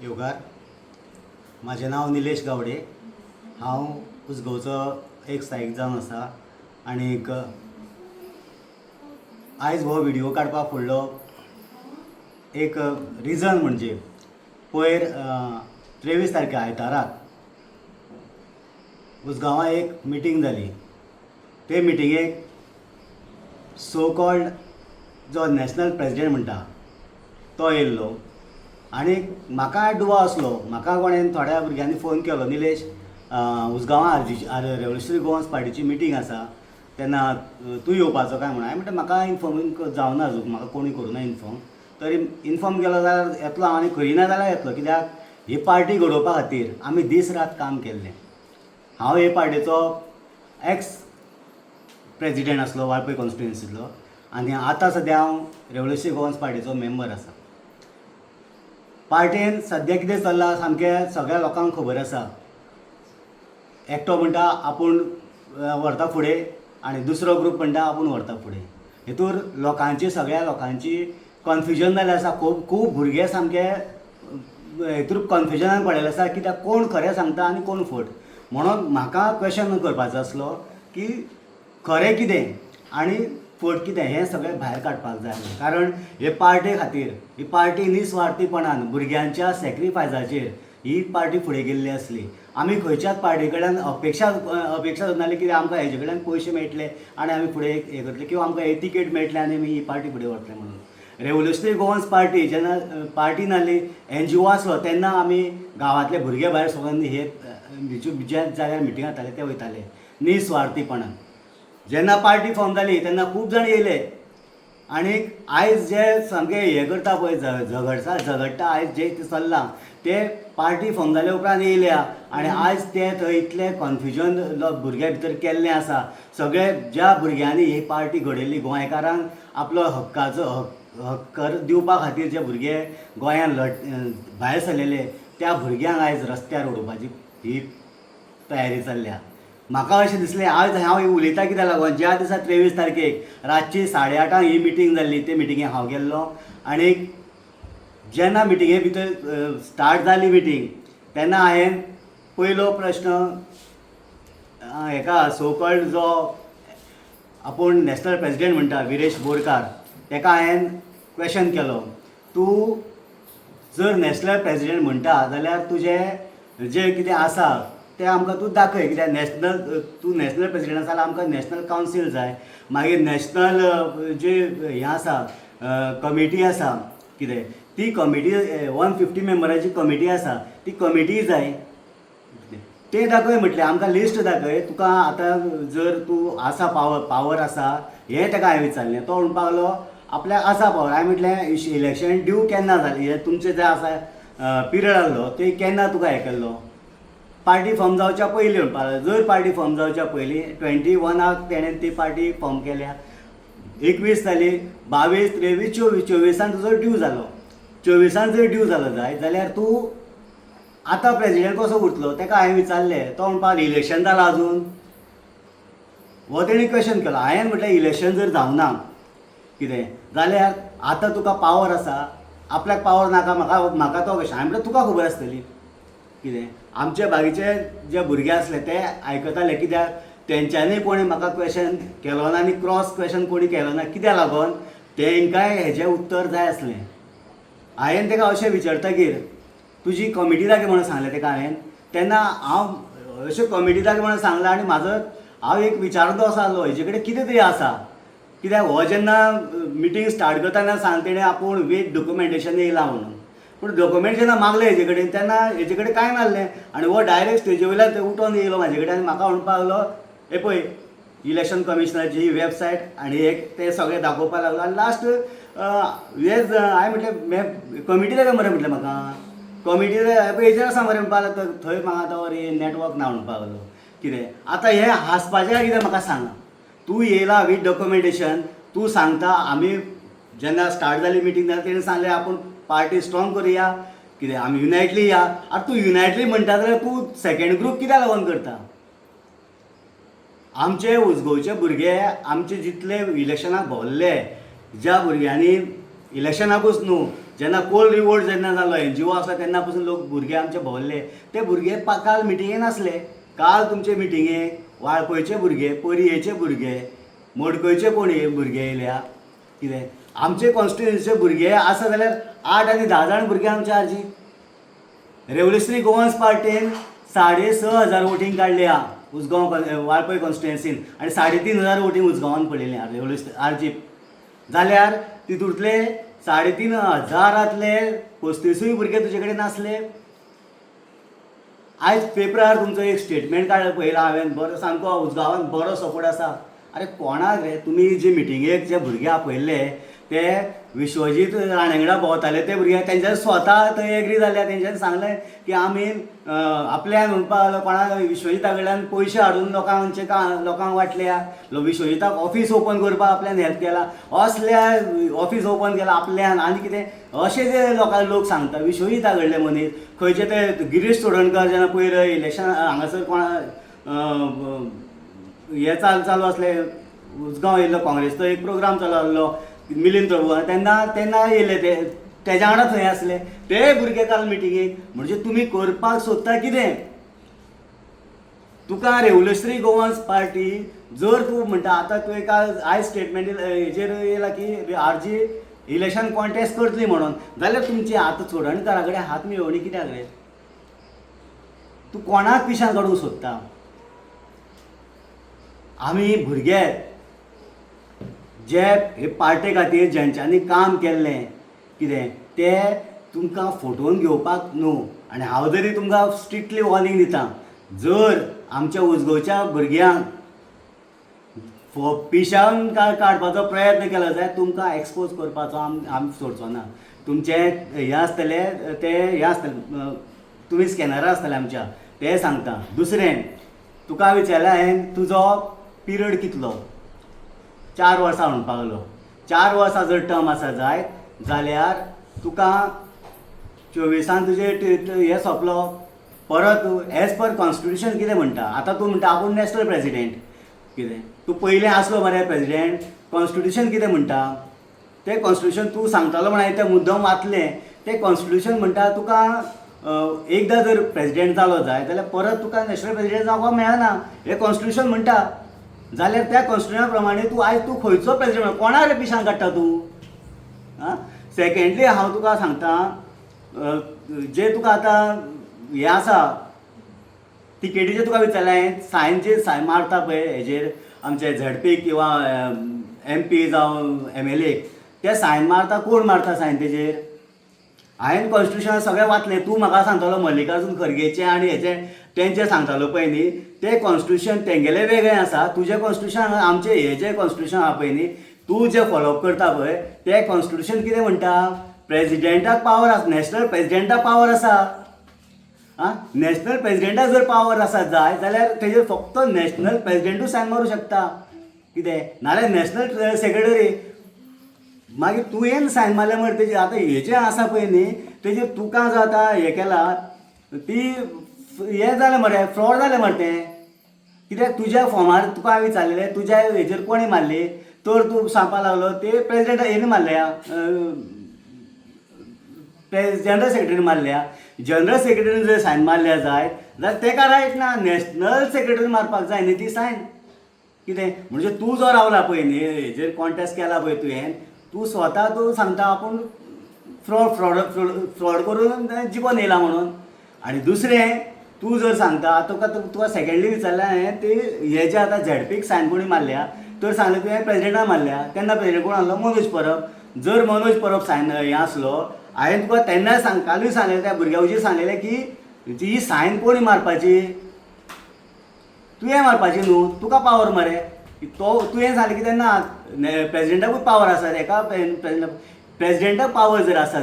योगार. माझे नाव निलेश गावडे. हांव उसगांवचो एक स्थायीक जावन आसा आनीक आयज हो व्हिडिओ काडपाक फुडलो एक रिजन म्हणजे पयर 23 तारखे आयताराक उसगांवां एक मिटींग जाली. ते मिटिंगेक सो कॉल्ड जो नॅशनल प्रेजिडेंट म्हणटा तो येयल्लो आनी म्हाका दुवा असलो. म्हाका कोणें थोड्या भुरग्यांनी फोन केलो, निलेश उसगांवां रेवोल्युशनरी गोवन्स पार्टीची मिटींग आसा तेन्ना तूं येवपाचो काय म्हणून. हांवें म्हणटा म्हाका इन्फॉर्म जावना अजून, म्हाका कोणी करूना इन्फॉर्म. तरी इन्फॉर्म केलो जाल्यार येतलो हांव आनी करिना जाल्यार येतलो, कित्याक ही पार्टी घडोवपा खातीर आमी दीस रात काम केल्लें. हांव हे पार्टीचो एक्स प्रेजिडेंट आसलो वाळपय कॉन्स्टिट्युएन्सींतलो आनी आतां सद्या हांव रेवोल्युशनरी गोवन्स पार्टीचो मेंबर आसा. पार्टेन सद्या कितें चल्लां सामकें सगळ्या लोकांक खबर आसा. एकटो म्हणटा आपूण व्हरता फुडें आनी दुसरो ग्रूप म्हणटा आपूण व्हरता फुडें. हितूर लोकांची सगळ्या लोकांची कन्फ्युजन जाल्लें आसा. खूब भुरगे सामके हितूर कन्फ्युजनान पडलेले आसा, कित्याक कोण खरें सांगता आनी कोण फट. म्हणून म्हाका क्वेश्चन करपाचो आसलो की खरें कितें आनी फट कितें हें सगळें भायर काडपाक जाय. कारण हे पार्टे खातीर ही पार्टी निस्वार्थीपणान भुरग्यांच्या सॅक्रिफायसाचेर ही पार्टी फुडें गेल्ली आसली. आमी खंयच्याच पार्टी कडल्यान अपेक्षा धरनासली की आमकां हेजे कडल्यान पयशे मेळटले आनी आमी फुडें हें करतले किंवा आमकां हे तिकेट मेळटले आनी आमी ही पार्टी फुडें व्हरतले म्हणून. रेवोल्युशनरी गोवन्स पार्टी जेन्ना पार्टी नासली, NGO आसलो, तेन्ना आमी गांवांतले भुरगे भायर सगळ्यांनी हे ज्या जाग्यार मिटींग जाताले ते वयताले निस्वार्थीपणान. जेन्ना पार्टी फॉर्म जाली तेन्ना खूब जाण येयले आनीक आयज जे सामकें हें करता पळय झगडटा आयज जे चल्लां ते पार्टी फॉर्म जाल्या उपरांत येयल्या आनी आयज ते थंय इतलें कन्फ्युजन भुरग्यां भितर केल्लें आसा. सगळे ज्या भुरग्यांनी ही पार्टी घडयल्ली, गोंयकारांक आपलो हक्काचो हक्क दिवपा खातीर जे भुरगे गोंयांत भायर सरलेले त्या भुरग्यांक आयज रस्त्यार उडोवपाची ही तयारी चल्ल्या. म्हाका अशें दिसलें आयज हांव उलयतां कित्याक लागून ज्या दिसा 23 तारखेक रातची 8:30 ही मिटींग जाल्ली, ते मिटिंगेक हांव गेल्लो आनीक जेन्ना मिटिंगे भितर स्टार्ट जाली मिटींग तेन्ना हांवें पयलो प्रश्न हेका सो कॉल्ड जो आपूण नॅशनल प्रेजिडेंट म्हणटा विरेश बोरकार ताका हांवें क्वेश्चन केलो, तूं जर नॅशनल प्रेजिडेंट म्हणटा जाल्यार तुजें जें कितें आसा तें आमकां तूं दाखय. कित्याक तूं नॅशनल प्रेजिडेंट आसा जाल्यार आमकां नॅशनल कावन्सील जाय, मागीर नॅशनल जे हें आसा कमिटी आसा कितें ती कमिटी 150 मेंबराची कमिटी आसा ती कमिटी जाय, तें दाखय म्हटलें. आमकां लिस्ट दाखय, तुका आतां जर तूं आसा पावर आसा हें ताका हांवें विचारलें. तो म्हणपाक लागलो आपल्याक आसा पावर. हांवें म्हटलें इलेक्शन ड्यू केन्ना जाली, हें तुमचें जें आसा पिरियड आहलो ते केन्ना तुका हें केल्लो, पार्टी फॉर्म जावच्या पयलीं म्हणपाक लागलो. जर पार्टी फॉर्म जावच्या पयलीं 21 तेणें ती पार्टी फॉर्म केल्या, 21 जाली, 22, 23, 24 तुजो ड्यू जालो. 24 जर ड्यू जालो जाय जाल्यार तूं आतां प्रेजिडेंट कसो उरतलो ताका हांवें विचारलें. तो म्हणपाक इलेक्शन जालां अजून, हो तेणी क्वेश्चन केलो. हांवें म्हटलें इलेक्शन जर जावना कितें जाल्यार आतां तुका पावर आसा, आपल्याक पावर नाका म्हाका तो क्वेश्चन. हांवें म्हटलें तुका खबर आसतली कितें. आमचे बाकीचे जे भुरगे आसले ते आयकताले, कित्याक तेंच्यांनी कोणी म्हाका क्वेश्चन केलो ना आनी क्रॉस क्वेश्चन कोणी केलो ना, कित्याक लागून तेंकांय हेजें उत्तर जाय आसलें. हांवें ताका अशें विचारतकीर तुजी कमिटी दाखय म्हणून सांगलें ताका हांवें. तेन्ना हांव अशें कमिटी दाखय म्हणून सांगलें आनी हांव एक विचारतो असो आहलो हेजे कडेन कितें तरी आसा. कित्याक हो जेन्ना मिटींग स्टार्ट करता तेन्ना सांग तेणें आपूण वीथ डॉक्युमेंटेशन येयलां म्हणून, पूण डॉक्युमेंट जेन्ना मागलें हेजे कडेन तेन्ना हेजे कडेन कांय नासलें आनी हो डायरेक्ट स्टेजी वयल्यान उठोन येयलो म्हाजे कडेन आनी म्हाका म्हणपाक लागलो हे पळय इलेक्शन कमिशनराची ही वेबसायट आनी एक ते सगळें दाखोवपाक लागलो. आनी लास्ट हांवें म्हटलें कमिटी दाखय मरे म्हटलें म्हाका. कमिटी हेजेर आसा मरे म्हणपाक लागलो. थंय म्हाका तो नेटवर्क ना म्हणपाक लागलो. कितें आतां हें हांसपाचें काय कितें म्हाका सांग. तूं येयला वीथ डॉक्युमेंटेशन, तूं सांगता आमी जेन्ना स्टार्ट जाली मिटींग तेन्ना तेणें सांगलें आपूण पार्टी स्ट्रॉंग करुया कितें आमी युनायटली या. आतां तूं युनायटली म्हणटा जाल्यार तूं सेकंड ग्रूप कित्याक लागून करता. आमचे उसगांवचे भुरगे आमचे जितले इलेक्शनाक भोंवल्ले ज्या भुरग्यांनी इलेक्शनाकूच न्हू जेन्ना कोल रिवोल्ट जेन्ना जालो NGO आसलो तेन्ना पासून लोक भुरगे आमचे भोंवले ते भुरगे काल मिटिंगेन आसले. काल तुमचे मिटिंगेक वाळपयचे भुरगे, परयेचे भुरगे, मडकयचे भुरगे येयल्या. कितें आमचे कॉन्स्टिट्युन्सीचे भुरगे आसा जाल्यार 8 आनी 10 जाण भुरगे आमचे आरजी. रेव्होल्युशनरी गोवन्स पार्टीन 6,500 वोटींग काडली आहा उसगांव वाळपय कॉन्स्टिट्युन्सीन आनी 3,500 वोटींग उसगांवान पडलेली आहा रेव्होल्युशन आरजी. जाल्यार तितूंतले 3,500 35 भुरगे तुजे कडेन नासले. आयज पेपरार तुमचो एक स्टेटमेंट पळयला हांवें, बरो सामको उसगांवान बरो सपोर्ट आसा. अरे कोणाक रे तुमी जे मिटिंगेक जे भुरगे आपयल्ले ते विश्वजीत राणेंगडा भोंवताले ते भुरगे तेंच्यानी स्वता थंय एग्री जाल्या. तेंच्यांनी सांगलें की आमी आपल्यान म्हणपाक लागलो कोणाक विश्वजिता कडल्यान पयशे हाडून लोकांक वाटल्या. विश्वजिताक ऑफीस ओपन करपाक आपल्यान हेल्प केला. असल्या ऑफीस ओपन केला आपल्यान आनी कितें अशें जे लोक सांगता विश्वजिता कडले मनीस. खंयचे ते गिरीश चोडणकर जेन्ना पयर इलेक्शन हांगासर कोणा हे चालू आसले उसगांव येयल्लो काँग्रेसचो एक प्रोग्राम चालू आसलो मिलिंद प्रभू तेन्ना येयले ते तेज्या वांगडा थंय आसले ते भुरगे काल मिटिंगेक. म्हणजे तुमी करपाक सोदता कितें? तुका रेव्होल्युशनरी गोवन्स पार्टी जर तूं म्हणटा आतां तुवें काल आयज स्टेटमेंट हेजेर येयला की आरजी इलेक्शन कॉन्टेस्ट करतली म्हणून, जाल्यार तुमची आतां चोडणकरा कडेन हात मेळोवणी कित्याक रे? तूं कोणाक पिशान काडूंक सोदता? आमी भुरगे जे हे पार्टे खातीर जेंच्यांनी काम केल्लें कितें ते तुमकां फोटोवन घेवपाक न्हू. आनी हांव जरी तुमकां स्ट्रिक्टली वॉर्निंग दितां, जर आमच्या उजगांवच्या भुरग्यांक पिशान काडपाचो प्रयत्न केलो जाल्यार तुमकां एक्सपोज करपाचो आमी सोडचो ना. तुमचे हे आसतले ते हे आसतले तुमी स्कॅनरां आसतले आमच्या ते सांगता. दुसरें तुका विचारलें हांवें तुजो पिरियड कितलो? 4 वर्सां म्हणपाक लागलो. 4 वर्सां जर टर्म आसा जायत जाल्यार तुका 24 तुजे हे सोंपलो. परत एज पर कॉन्स्टिट्युशन कितें म्हणटा, आतां तूं म्हणटा आपूण नॅशनल प्रेजिडेंट. कितें तूं पयलें आसलो मरे प्रेजिडेंट? कॉन्स्टिट्युशन कितें म्हणटा तें कॉन्स्टिट्युशन तूं सांगतालो म्हण हांवें तें मुद्दम वाचलें. तें कॉन्स्टिट्युशन म्हणटा तुका एकदां जर प्रेजिडेंट जालो जाय जाल्यार परत तुका नॅशनल प्रेजिडेंट जावपाक मेळना हें कॉन्स्टिट्युशन म्हणटा. जाल्यार त्या कॉन्स्टिट्युशना प्रमाणे तूं खंयचो प्रेजिडेंट कोणा रे पिशान काडटा तूं? सेकेंडली हांव तुका सांगता जे तुका आतां हें आसा तिकेटीचें तुका विचारलें सायन मारता पळय हेजेर आमचे ZP किंवा MP जावं MLA ते सायन मारता. कोण मारता सायन तेजेर? हांवें कॉन्स्टिट्युशन सगळें वाचलें. तूं म्हाका सांगतालो मल्लिकार्जून खरगेचें आनी हेचें तेंचें सांगतालो पळय न्ही तें कॉन्स्टिट्युशन तेंगेलें वेगळें आसा. तुजें कॉन्स्टिट्युशन आमचें हें जें कॉन्स्टिट्युशन आहा पळय न्ही तूं जें फॉलोअप करता पळय तें कॉन्स्टिट्युशन कितें म्हणटा? प्रेजिडेंटाक पावर आसा, नॅशनल प्रेजिडेंटाक पावर आसा. नॅशनल प्रेजिडेंटाक जर पावर आसा जाल्यार तेजेर फक्त नॅशनल प्रेजिडेंटूच सायन मारूं शकता. कितें नाल्यार नॅशनल सेक्रेटरी. मागीर तुवें सायन मारल्या मरे तेजेर आतां हेजें आसा पळय न्ही तेजेर तुका जो आतां हें केला ती हें जालें मरे फ्रॉड जालें मरे तें. कित्याक तुज्या फॉर्मार तुका विचारलेलें तुज्या हेजेर कोणी मारली तर तूं सांगपाक लागलो ते प्रेजिडेंट हेणी मारल्या जनरल सेक्रेटरीन मारल्या. जनरल सेक्रेटरीन जर सायन मारल्या जाल्यार तेका रायट ना. नॅशनल सेक्रेटरी मारपाक जाय न्ही ती सायन. कितें म्हणजे तूं जो रावला पळय न्ही हेजेर कॉन्टेस्ट केला पळय तुवें तूं स्वता तूं सांगता आपूण फ्रॉड करून जिखोन येयला म्हणून. आनी दुसरें तूं जर सांगता तुका सेकेंडली विचारलें हांवें ते हे जे आतां ZPक सायन कोणी मारल्या तर सांगलें तुवें प्रेजिडेंटाक मारल्या. तेन्ना प्रेजिडेंट कोण आसलो? मनोज परब. जर मनोज परब सायन हें आसलो हांवें तुका तेन्ना कालूय सांगलेलें त्या भुरग्याचेर सांगलेलें की ही सायन कोणी मारपाची? तुवें मारपाची न्हू. तुका पावर मरे. तुवें सांगलें की तेन्ना प्रेजिडेंटाकूच पावर आसा. एका प्रेजिडेंटाक पावर जर आसा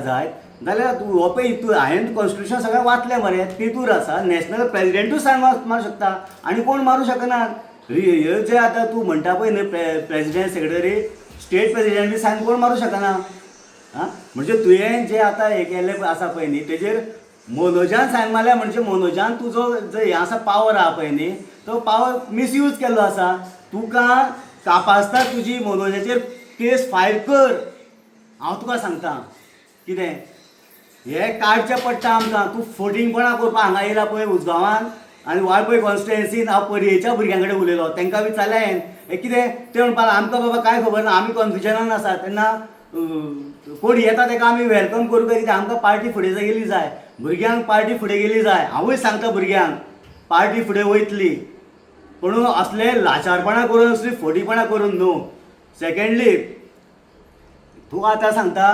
जाल्यार तूं हो पळय हांवें कॉन्स्टिट्युशन सगळें वाचलें मरे तितूर आसा नॅशनल प्रेजिडेंटूच सायन मारूं शकता आनी कोण मारूं शकना. ह्यो जे आतां तूं म्हणटा पळय न्ही प्रेजिडेंट सेक्रेटरी स्टेट प्रेजिडेंट बी सायन कोण मारूं शकना. म्हणजे तुवें जे आतां हें केल्लें आसा पळय न्ही तेजेर मनोजान सायन मारल्या म्हणजे मनोजान तुजो जो हें आसा पावर आहा पळय न्ही तो पावर मिसयूज केल्लो आसा. तुका कापासता तुजी मनोजाचेर केस फायल कर. हांव तुका सांगता कितें हे काडचें पडटा आमकां. तूं फोटिंगपणां करपा हांगा येयला पळय उजगांवान आनी वाळपय कॉन्स्टिट्युएन्सीन हांव परयेच्या भुरग्यां कडेन उलयलो, तांकां विचारलें हांवें हे कितें ते म्हणपाक आमकां बाबा कांय खबर ना, आमी कन्फ्युजनान आसा. तेन्ना कोण येता ताका आमी वेलकम करूं काय कितें, आमकां पार्टी फुडें गेली जाय, भुरग्यांक पार्टी फुडें गेली जाय. हांवूय सांगता भुरग्यांक पार्टी फुडें वयतली, पूण असले लाचारपणां करून असली फोटीपणां करून न्हू. सेकेंडली तूं आतां सांगता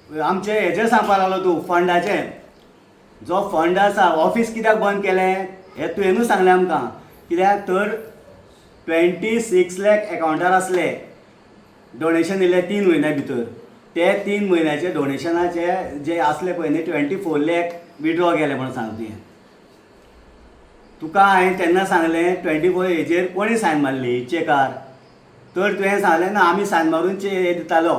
आमचे हेजें सांगपाक लागलो तूं फंडाचें. जो फंड आसा ऑफिस कित्याक बंद केलें हें तुवेंनूच सांगलें आमकां. कित्याक तर 26 लाख एकावंटार आसले डोनेशन दिले 3 म्हयन्या भितर. ते 3 म्हयन्याचे डोनेशनाचे जे आसले पळय न्ही 24 लाख विड्रॉ केले म्हणून सांग तुवें. तुका हांवें तेन्ना सांगलें 24 हेजेर कोणी सायन मारली चेकार, तर तुवें सांगलें ना आमी सायन मारून दितालो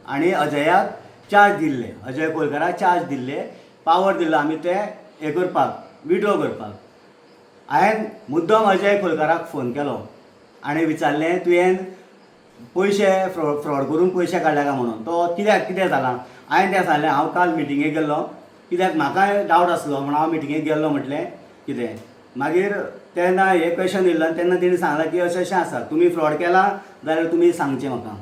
आनी अजयाक चार्ज दिल्ले, अजय कोलकराक चार्ज दिल्ले, पावर दिल्लो आमी ते हे करपाक विड्रॉ करपाक. हांवें मुद्दम अजय कोलकराक फोन केलो आनी विचारलें तुवें पयशे फ्रॉड करून पयशे काडले काय म्हणून. तो कितें जालां. हांवें तें सांगलें हांव काल मिटिंगेक गेल्लो, कित्याक म्हाकाय डावट आसलो म्हणून हांव मिटिंगेक गेल्लो म्हटलें कितें. मागीर तेन्ना हे क्वेशन येयल्लो आनी तेन्ना तेणी सांगलां की अशें अशें आसा, तुमी फ्रॉड केला जाल्यार तुमी सांगचें म्हाका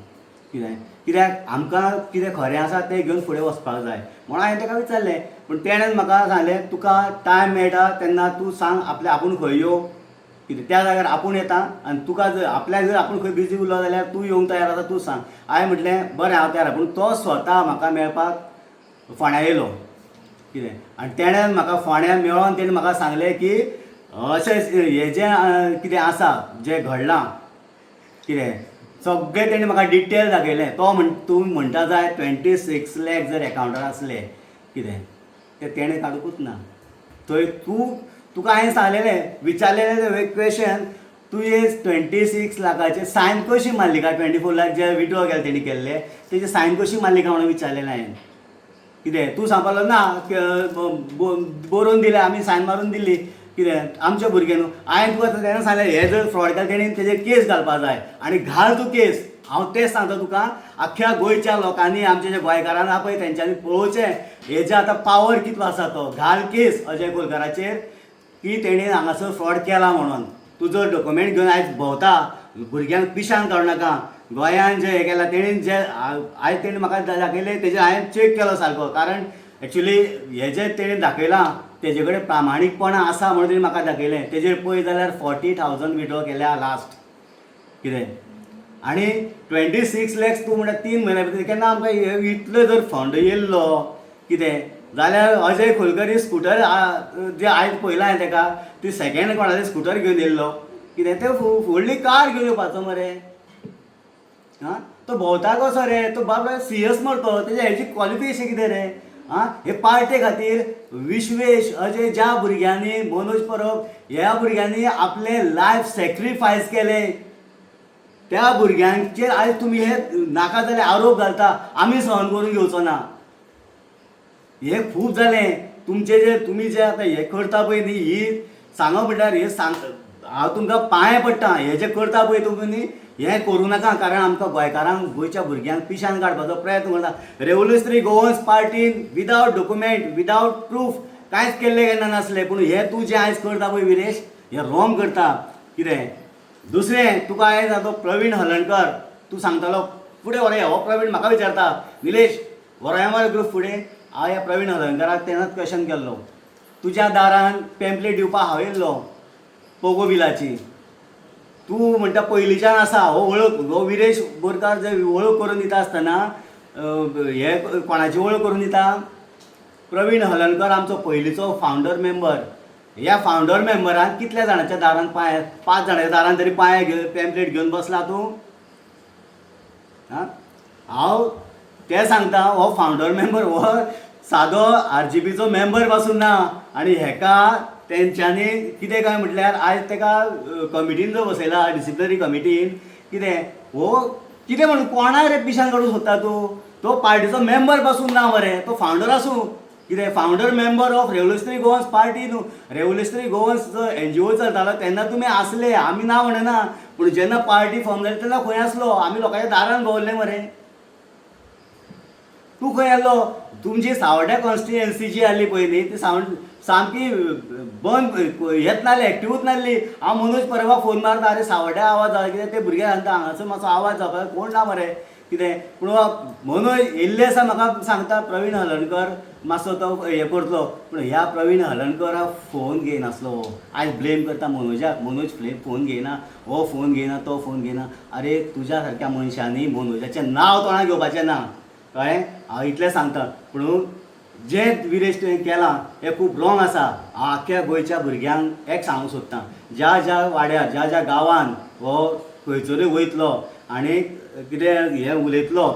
कितें. कित्याक आमकां कितें खरें आसा तें घेवन फुडें वचपाक जाय म्हणून हांवें ताका विचारलें. पूण तेणें म्हाका सांगलें तुका टायम मेळटा तेन्ना तूं सांग आपूण खंय येवं कितें. त्या जाग्यार आपूण येता आनी तुका जर आपल्याक जर आपूण खंय बिजी उरलो जाल्यार तूं येवंक तयार आसा तूं सांग. हांवें म्हटलें बरें हांव तयार. पूण तो स्वता म्हाका मेळपाक फोंड्या येयलो कितें. आनी तेणें म्हाका फोंड्या मेळोन तेणें म्हाका सांगलें की अशें हें जें कितें आसा जें घडलां कितें सगळें तेणें म्हाका डिटेल दाखयलें. तूं म्हणटा जाय 26 लाख जर एकावंटार आसले कितें तें तेणें काडूंकूच ना. थंय तुका हांवें सांगलेलें विचारलेलें क्वेशन तुवें 26 लाखाचे सायन कशी मारली काय 24 लाख जे विड्रॉ केले तेणी केल्ले तेजी सायन कशी मारली काय म्हणून विचारलेलें हांवें कितें. तूं सांगपाक लागलो ना बरोवन दिलें आमी सायन मारून दिली कितें आमचे भुरगे न्हू. हांवें तुका तेन्ना सांगलें हे जर फ्रॉड केलें तेणी तेजेर केस घालपाक जाय आनी घाल तूं केस. हांव तेंच सांगता तुका आख्ख्या गोंयच्या लोकांनी आमचे जे गोंयकारांना आहा पळय तेंच्यांनी पळोवचें हेजे आतां पावर कितलो आसा तो. घाल केस अजय कोलकराचेर की तेणी हांगासर फ्रॉड केला म्हणून. तुजो डॉक्युमेंट घेवन आयज भोंवता भुरग्यांक पिशान काडूं नाका. गोंयान जें हें केलां तेणी जें आयज तेणी म्हाका दाखयलें तेजेर हांवें चॅक केलो सारको. कारण एक्चुली हें जें तेणी दाखयलां तेजे कडेन प्रामाणीकपणां आसा म्हणून तेणी म्हाका दाखयलें. तेजेर पळय जाल्यार 40,000 विड्रॉ केल्या लास्ट कितें. आनी 26 लाख तूं म्हणटा 3 म्हयन्या भितर केन्ना आमकां इतलो जर फंड येयल्लो कितें जाल्यार अजय खोलकर स्कुटर जे आयज पळयलां हांवें ताका ती सेकेंड कोणाचें स्कुटर घेवन येयल्लो कितें ते व्हडली कार घेवन येवपाचो मरे. हां तो भोंवता कसो रे तो बाबा CS मरतो तेजे हेची क्वॉलिफिकेशन कितें रे. हां हे पार्टे खातीर विश्वेश अजय ज्या भुरग्यांनी मनोज परब ह्या भुरग्यांनी आपले लायफ सॅक्रिफायस केले त्या भुरग्यांचेर आयज तुमी हे नाका जाले आरोप घालता आमी सहन करून घेवचो ना. हे खूब जालें तुमचे जे तुमी जे आतां हे करता पळय न्ही ही सांगप म्हटल्यार हे हांव तुमकां पांये पडटा. हे जे करता पळय तुमी हें करूं नाका. कारण आमकां गोंयकारांक गोंयच्या भुरग्यांक पिशान काडपाचो प्रयत्न करता. रेव्होल्युशनरी गोवन्स पार्टीन विदावट डॉक्युमेंट विदावट प्रूफ कांयच केल्लें केन्ना नासलें. पूण हे तूं जें आयज करता पळय विरेश हें रॉंग करता कितें. दुसरें तुका आयज तो प्रवीण हलणकर तूं सांगतालो फुडें व्हरया. हो प्रवीण म्हाका विचारता निलेश व्हरया मरे ग्रूप फुडें. हांव ह्या प्रवीण हलणकराक तेन्नाच क्वेशन केल्लो तुज्या दारान पॅम्पलेट दिवपाक हांव येयल्लो पोगो बिलाची. तूं म्हणटा पयलींच्यान आसा हो वळख हो विरेश बोरकार जे वळख करून दिता आसतना हे कोणाची वळख करून दिता. प्रवीण हलणकर आमचो पयलींचो फावंडर मेंबर. ह्या फावंडर मेंबरान कितल्या जाणांच्या दारान 5 जाणांच्या दारान तरी पांये घेवन पॅम्पलेट घेवन बसला तूं. हां हांव तें सांगता हो फावंडर मेंबर हो सादो RGPचो मेंबर पासून ना. आनी हेका तेंच्यांनी कितें काय म्हटल्यार आयज ताका कमिटीन जो बसयला डिसिप्लिनरी कमिटीन कितें हो कितें म्हणून कोणा रे पिशान काडूंक सोदता तूं. तो पार्टीचो मेंबर पासून ना मरे तो फावंडर आसूं कितें founder member of Revolutionary Goans Party न्हू. रेव्होल्युशनरी गोवन्स जो NGO चलतालो तेन्ना तुमी आसले आमी ना म्हणना. पूण जेन्ना पार्टी फॉर्म जाली तेन्ना खंय आसलो आमी लोकांच्या दारान भोंवल्ले मरे. तूं खंय येयलो तुमची सावड्ड्या कॉन्स्टिट्युएन्सी जी आसली पळय न्ही ती सामकी बंद येत नासली एक्टिवूच नासली. हांव मनोज परवा फोन मारता अरे सावड्ड्या आवाज जाला कितें ते भुरगे सांगता हांगासर मातसो आवाज जावपा कोण ना मरे कितें. पूण मनोज येयल्ले आसा म्हाका सांगता प्रवीण हलर्णकर मातसो तो हें करतलो. पूण ह्या प्रवीण हलर्णकराक फोन घेयनासलो. आयज ब्लेम करता मनोजाक, मनोज फोन घेयना, हो फोन घेयना, तो फोन घेयना. अरे तुज्या सारक्या मनशांनी मनोजाचें नांव तोंडाक घेवपाचें ना कळ्ळें. हांव इतलें सांगता. पूण जें विरेश तुवें केलां हें खूब रॉंग आसा. हांव आख्ख्या गोंयच्या भुरग्यांक एक सांगूंक सोदतां, ज्या ज्या वाड्यार ज्या ज्या गांवांत हो खंयसरूय वयतलो आनी कितें हें उलयतलो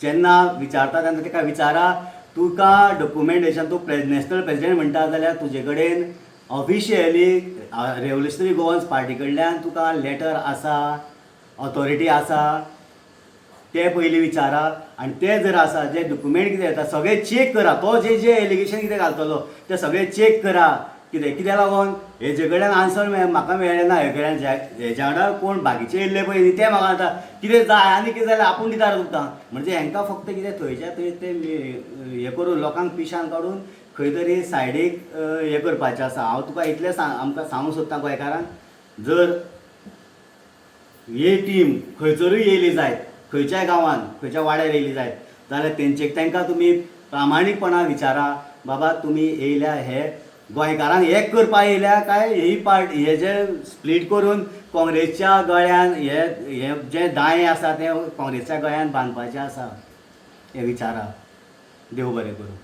जेन्ना विचारता तेन्ना ताका विचारा तुका डॉक्युमेंटेशन तूं नॅशनल प्रेजिडेंट म्हणटा जाल्यार तुजे कडेन ऑफिशियली रेव्होल्युशनरी गोवन्स पार्टी कडल्यान तुका लेटर आसा, ऑथॉरिटी आसा ते पयलीं विचारा. आनी ते जर आसा जे डॉक्युमेंट कितें येता सगळें चॅक करा. तो जे जे एलिगेशन कितें घालतलो तें सगळें चॅक करा. कित्याक लागून हेजे कडल्यान आन्सर म्हाका मेळ्ळें ना, हेच्या वांगडा कोण बाकीचे येयल्ले पळय न्ही ते म्हाका आतां कितें जाय आनी कितें जाल्यार आपूण दिता तुका. म्हणजे हांकां फक्त कितें थंयच्या थंय ते हें करून लोकांक पिशान काडून खंय तरी सायडीक हें करपाचें आसा. हांव तुका इतलें आमकां सांगूंक सोदतां गोंयकारांक, जर ही टीम खंयसरूय येयली जायत, खंयच्याय गांवांत खंयच्या वाड्यार येयली जायत जाल्यार तांकां तुमी प्रामाणीकपणान विचारा बाबा तुमी येयल्या हे गोंयकारांक एक करपाक येयल्या काय ही पार्टी हे जे स्प्लीट करून काँग्रेसच्या गळ्यान हे जे दायें आसा तें काँग्रेसच्या गळ्यान बांदपाचें आसा हें विचारा. देव बरें करूं.